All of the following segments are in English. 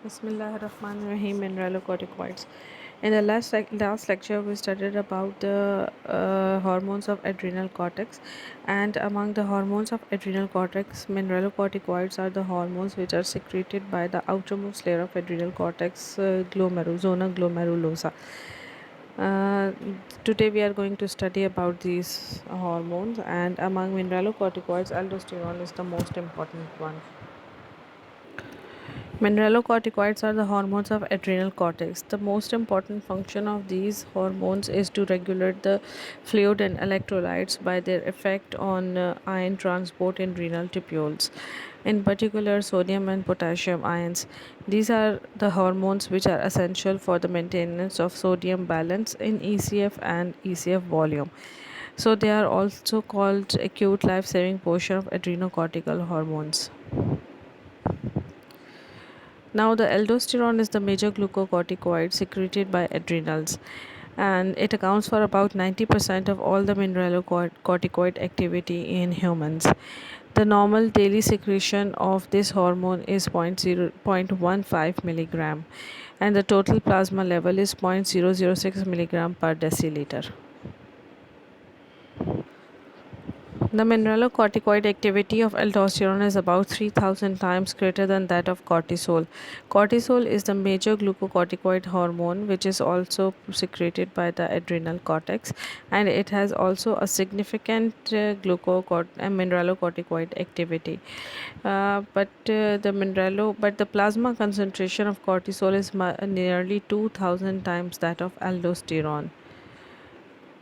Bismillahirrahmanirrahim. Mineralocorticoids. In the last lecture, we studied about the hormones of adrenal cortex, and among the hormones of adrenal cortex, mineralocorticoids are the hormones which are secreted by the outermost layer of adrenal cortex, zona glomerulosa. Uh, Today, we are going to study about these hormones, and among mineralocorticoids, aldosterone is the most important one. Mineralocorticoids are the hormones of adrenal cortex. The most important function of these hormones is to regulate the fluid and electrolytes by their effect on ion transport in renal tubules, in particular sodium and potassium ions. These are the hormones which are essential for the maintenance of sodium balance in ECF and ECF volume. So they are also called acute life-saving portion of adrenocortical hormones. Now, the aldosterone is the major glucocorticoid secreted by adrenals, and it accounts for about 90% of all the mineralocorticoid activity in humans. The normal daily secretion of this hormone is 0.15 milligram, and the total plasma level is 0.006 milligram per deciliter. The mineralocorticoid activity of aldosterone is about 3000 times greater than that of cortisol. Cortisol is the major glucocorticoid hormone which is also secreted by the adrenal cortex, and it has also a significant mineralocorticoid activity. But the plasma concentration of cortisol is nearly 2000 times that of aldosterone.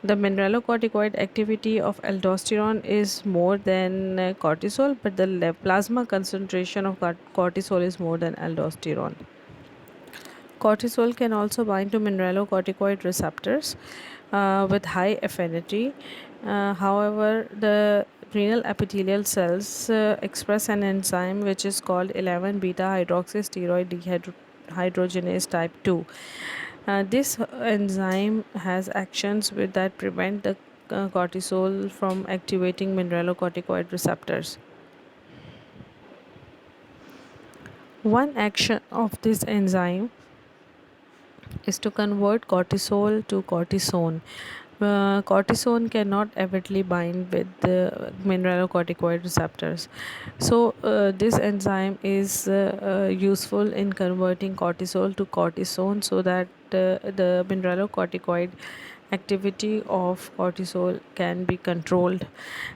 The mineralocorticoid activity of aldosterone is more than cortisol, but the plasma concentration of cortisol is more than aldosterone. Cortisol can also bind to mineralocorticoid receptors with high affinity. However, the renal epithelial cells express an enzyme which is called 11 beta hydroxysteroid dehydrogenase type 2. This enzyme has actions that prevent the cortisol from activating mineralocorticoid receptors. One action of this enzyme is to convert cortisol to cortisone. Cortisone cannot avidly bind with the mineralocorticoid receptors. So, this enzyme is useful in converting cortisol to cortisone so that the mineralocorticoid activity of cortisol can be controlled.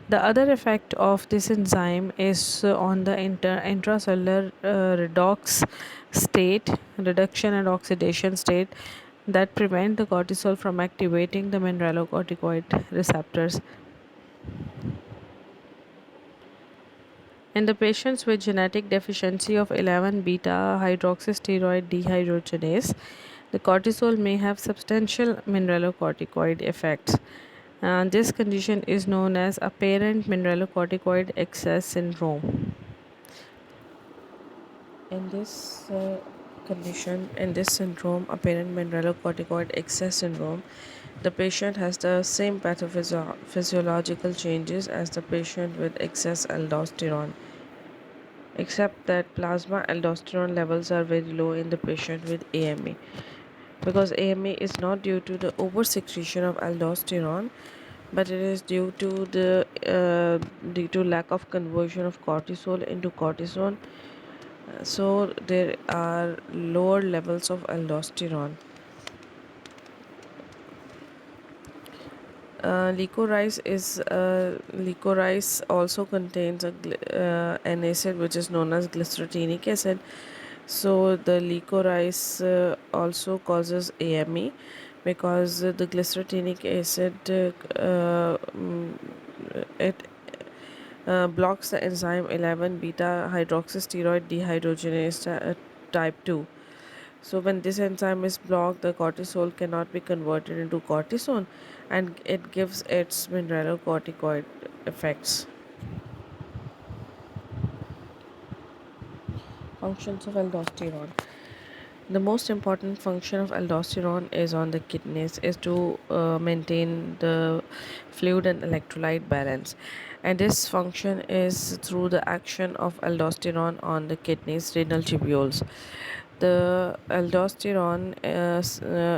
The other effect of this enzyme is on the intracellular reduction and oxidation state that prevent the cortisol from activating the mineralocorticoid receptors. In the patients with genetic deficiency of 11 beta hydroxysteroid dehydrogenase, the cortisol may have substantial mineralocorticoid effects. And this condition is known as apparent mineralocorticoid excess syndrome. In this syndrome, apparent mineralocorticoid excess syndrome, the patient has the same pathophysiological changes as the patient with excess aldosterone, except that plasma aldosterone levels are very low in the patient with AME. Because AME is not due to the oversecretion of aldosterone, but it is due to lack of conversion of cortisol into cortisone. So there are lower levels of aldosterone. Licorice also contains an acid which is known as glycerinic acid. So the licorice also causes AME because the glycerinic acid it blocks the enzyme 11 beta hydroxysteroid dehydrogenase type 2. So when this enzyme is blocked, the cortisol cannot be converted into cortisone, and it gives its mineralocorticoid effects. Functions of aldosterone. The most important function of aldosterone is on the kidneys is to maintain the fluid and electrolyte balance, and this function is through the action of aldosterone on the kidneys renal tubules. The aldosterone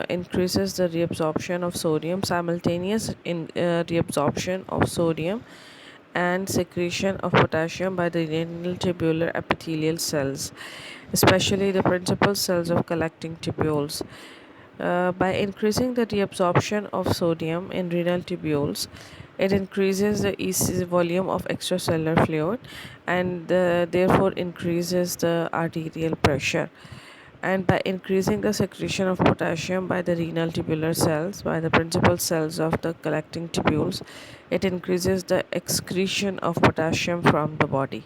increases the reabsorption of sodium, simultaneous reabsorption of sodium and secretion of potassium by the renal tubular epithelial cells, especially the principal cells of collecting tubules. By increasing the reabsorption of sodium in renal tubules, it increases the volume of extracellular fluid and therefore increases the arterial pressure. And by increasing the secretion of potassium by the renal tubular cells, by the principal cells of the collecting tubules, it increases the excretion of potassium from the body.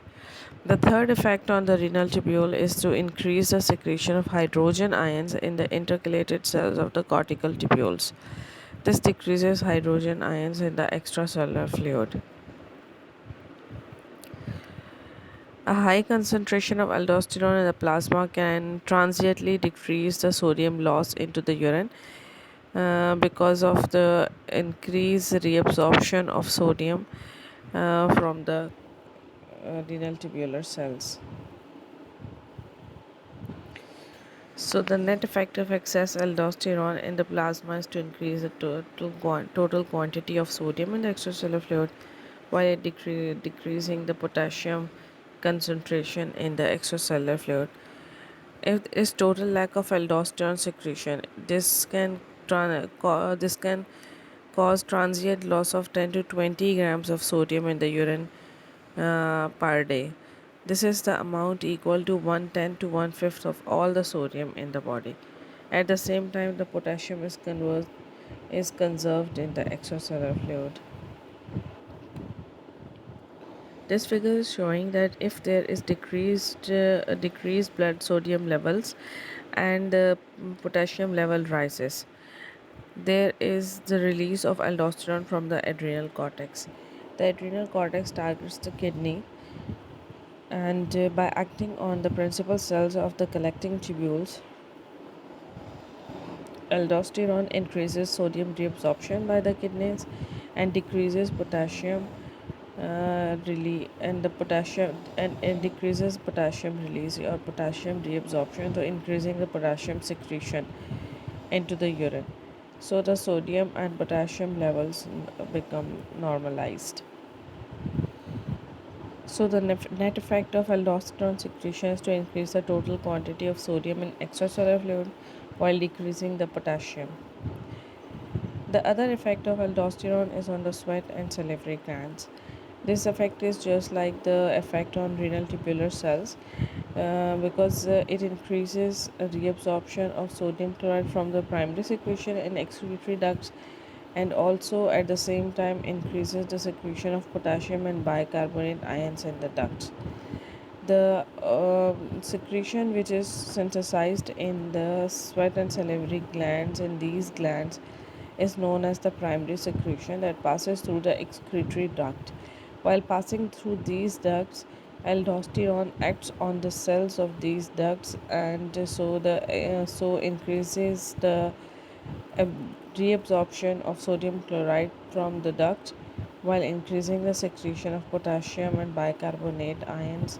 The third effect on the renal tubule is to increase the secretion of hydrogen ions in the intercalated cells of the cortical tubules. This decreases hydrogen ions in the extracellular fluid. A high concentration of aldosterone in the plasma can transiently decrease the sodium loss into the urine because of the increased reabsorption of sodium from the renal tubular cells. So the net effect of excess aldosterone in the plasma is to increase the total quantity of sodium in the extracellular fluid while it decreasing the potassium concentration in the extracellular fluid. If there is total lack of aldosterone secretion, this can cause transient loss of 10 to 20 grams of sodium in the urine per day. This is the amount equal to 1/10 to 1/5 of all the sodium in the body. At the same time, the potassium is conserved in the extracellular fluid. This figure is showing that if there is decreased blood sodium levels and the potassium level rises, there is the release of aldosterone from the adrenal cortex. The adrenal cortex targets the kidney and by acting on the principal cells of the collecting tubules, aldosterone increases sodium reabsorption by the kidneys and decreases potassium and the potassium and it decreases potassium release or potassium reabsorption, so increasing the potassium secretion into the urine, so the sodium and potassium levels become normalized. So the net effect of aldosterone secretion is to increase the total quantity of sodium in extracellular fluid while decreasing the potassium. The other effect of aldosterone is on the sweat and salivary glands. This effect is just like the effect on renal tubular cells because it increases reabsorption of sodium chloride from the primary secretion in excretory ducts and also at the same time increases the secretion of potassium and bicarbonate ions in the ducts. The secretion which is synthesized in the sweat and salivary glands in these glands is known as the primary secretion that passes through the excretory duct. While passing through these ducts, aldosterone acts on the cells of these ducts and so increases the reabsorption of sodium chloride from the duct while increasing the secretion of potassium and bicarbonate ions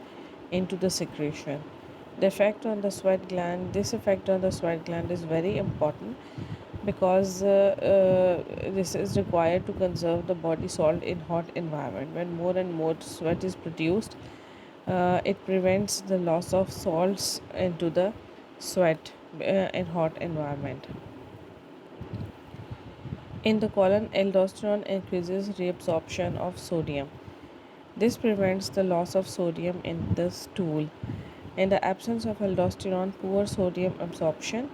into the secretion. The effect on the sweat gland, this effect on the sweat gland is very important because this is required to conserve the body salt in hot environment. When more and more sweat is produced, it prevents the loss of salts into the sweat in hot environment. In the colon, aldosterone increases reabsorption of sodium. This prevents the loss of sodium in the stool. In the absence of aldosterone, poor sodium absorption,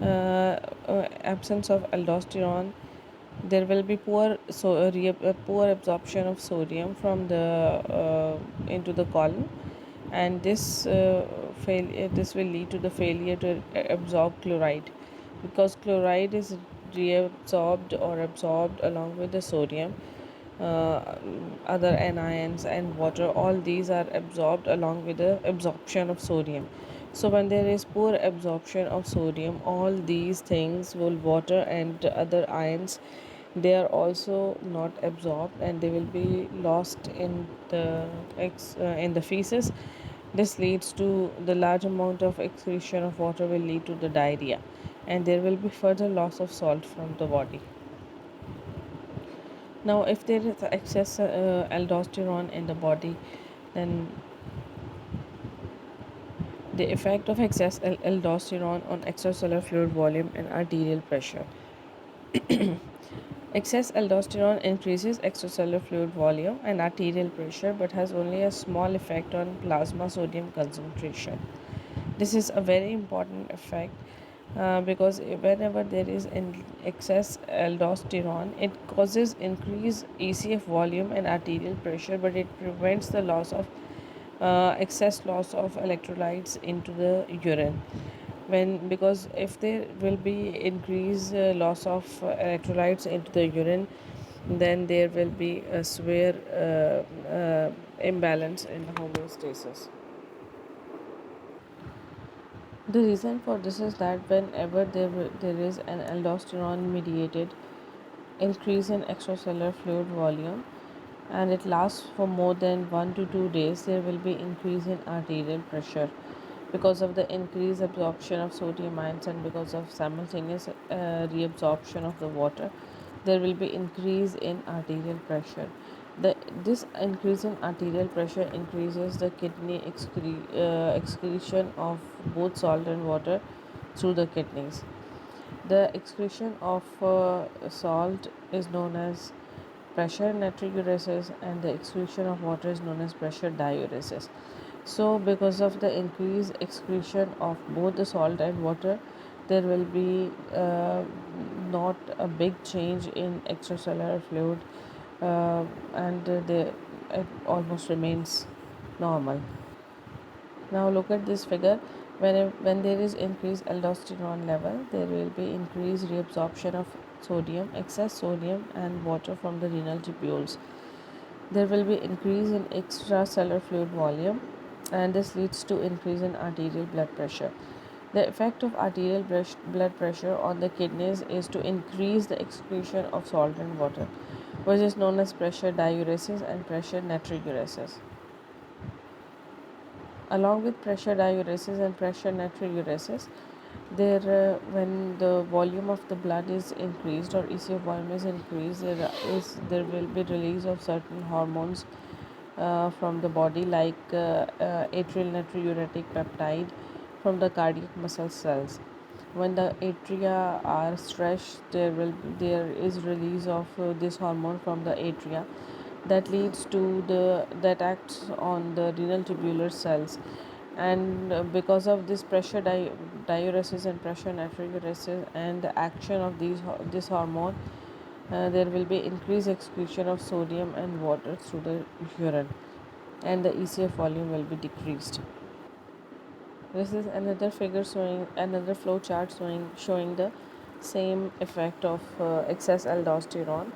absence of aldosterone, there will be poor absorption of sodium from the into the colon, and this will lead to the failure to absorb chloride because chloride is reabsorbed or absorbed along with the sodium, uh, other anions and water, all these are absorbed along with the absorption of sodium. So when there is poor absorption of sodium, all these things will water and other ions, they are also not absorbed and they will be lost in the feces This leads to the large amount of excretion of water will lead to the diarrhea, and there will be further loss of salt from the body. Now, if there is excess aldosterone in the body, then the effect of excess aldosterone on extracellular fluid volume and arterial pressure. Excess aldosterone increases extracellular fluid volume and arterial pressure but has only a small effect on plasma sodium concentration. This is a very important effect because whenever there is excess aldosterone, it causes increased ECF volume and arterial pressure, but it prevents the loss of excess loss of electrolytes into the urine. When because if there will be increased loss of electrolytes into the urine, then there will be a severe imbalance in the homeostasis. The reason for this is that whenever there is an aldosterone mediated increase in extracellular fluid volume and it lasts for more than 1 to 2 days, there will be increase in arterial pressure because of the increased absorption of sodium ions and because of simultaneous reabsorption of the water. There will be increase in arterial pressure. This increase in arterial pressure increases the kidney excretion of both salt and water through the kidneys. The excretion of salt is known as pressure natriuresis, and the excretion of water is known as pressure diuresis. So, because of the increased excretion of both the salt and water, there will be not a big change in extracellular fluid, and it almost remains normal. Now look at this figure. When there is increased aldosterone level, there will be increased reabsorption of sodium, excess sodium and water from the renal tubules. There will be increase in extracellular fluid volume, and this leads to increase in arterial blood pressure. The effect of arterial blood pressure on the kidneys is to increase the excretion of salt and water, which is known as pressure diuresis and pressure natriuresis. Along with pressure diuresis and pressure natriuresis, when the volume of the blood is increased or ECF volume is increased, there will be release of certain hormones from the body like atrial natriuretic peptide from the cardiac muscle cells. When the atria are stretched, there is release of this hormone from the atria that leads to the that acts on the renal tubular cells, and because of this diuresis and pressure natriuresis and the action of this hormone, there will be increased excretion of sodium and water through the urine, and the ECF volume will be decreased. This is another figure showing another flow chart showing the same effect of excess aldosterone.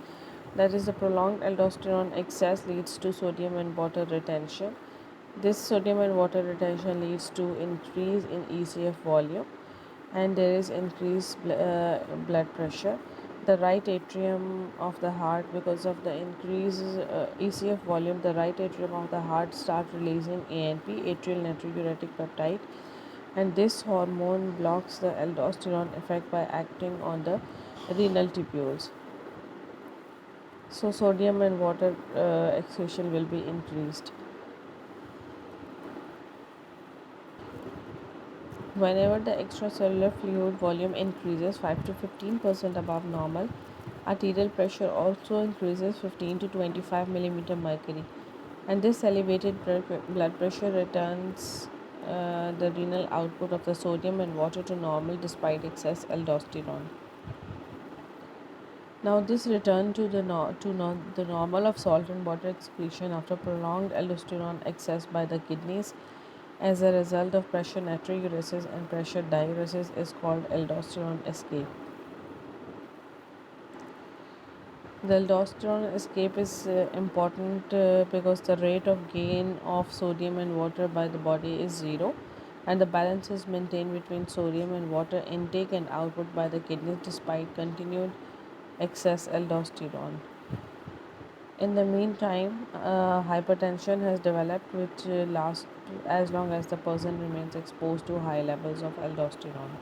That is, the prolonged aldosterone excess leads to sodium and water retention. This sodium and water retention leads to increase in ECF volume, and there is increased blood pressure. The right atrium of the heart, because of the increased ECF volume, the right atrium of the heart start releasing ANP, atrial natriuretic peptide, and this hormone blocks the aldosterone effect by acting on the renal tubules. So sodium and water excretion will be increased. Whenever the extracellular fluid volume increases 5 to 15% above normal, arterial pressure also increases 15 to 25 millimeter mercury, and this elevated blood pressure returns the renal output of the sodium and water to normal despite excess aldosterone. Now, this return to the normal of salt and water excretion after prolonged aldosterone excess by the kidneys as a result of pressure natriuresis and pressure diuresis is called aldosterone escape. The aldosterone escape is important because the rate of gain of sodium and water by the body is zero, and the balance is maintained between sodium and water intake and output by the kidneys despite continued excess aldosterone. In the meantime, hypertension has developed, which lasts as long as the person remains exposed to high levels of aldosterone.